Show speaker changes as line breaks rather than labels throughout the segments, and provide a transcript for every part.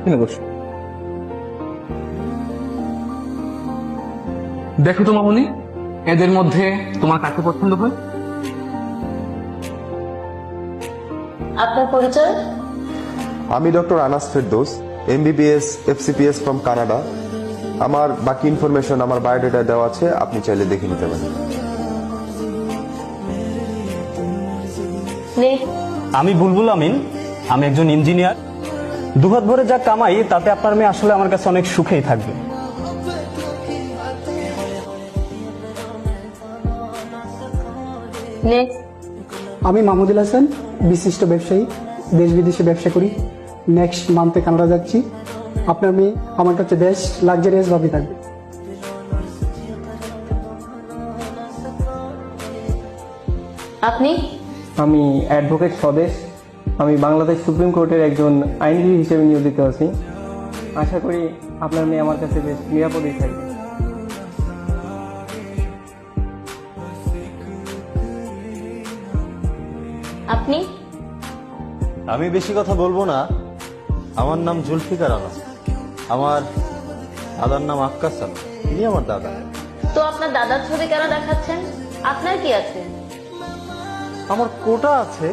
এখানে বসো। দেখো তো মামুনি, এদের মধ্যে তোমার কাকে পছন্দ হয়?
আপনার পরিচয়?
আমি doctor Anas Ferdous, MBBS FCPS from Canada. আমার বাকি ইনফরমেশন আমার বায়োডাটা দেওয়া আছে, আপনি চাইলে দেখে নিতে পারেন।
নে।
আমি বুলবুল আমিন, আমি একজন ইঞ্জিনিয়ার। দুহাত ভরে যা কামাই তাতে আপনার মেয়ে আসলে আমার কাছে অনেক সুখেই থাকবে।
নে।
আমি মাহমুদুল হাসান, বিশিষ্ট ব্যবসায়ী, দেশ বিদেশে ব্যবসা করি। নেক্সট মান্থে কানাডা যাচ্ছি। আপনার মেয়ে আমার কাছে বেশ লাক্সারিয়াস ভাবে থাকবে।
আপনি?
আমি অ্যাডভোকেট স্বদেশ। আমি বাংলাদেশ সুপ্রিম কোর্টের একজন আইনজীবী হিসেবে নিয়োজিত আছি। আশা করি আপনার মেয়ে আমার কাছে বেশ নিরাপদেই থাকবে।
আপনি?
আমি বেশি কথা বলবো না। আমার নাম জুলফিকার আলম। আমার দাদার নাম আক্কাস আলম, ইনি আমার দাদা।
তো আপনার দাদার ছবি কেন দেখাচ্ছেন? আপনার কি আছে?
আমার কোটা আছে।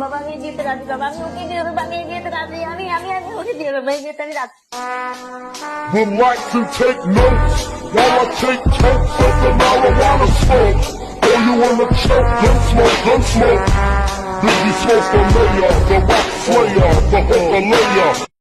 বাবা আমি যেতে রাজি, বাবা আমি ওকে দিয়ে দেবো, আমি যেতে রাজি, আমি ওকে দিয়ে দেবো, এই যেতে আমি রাজি।
Would like to take notes while I take totes of the marijuana smoke. Oh, you wanna choke? Gun smoke, gun smoke. Biggie smoke the mayor, the rock slayer, the hooker layer.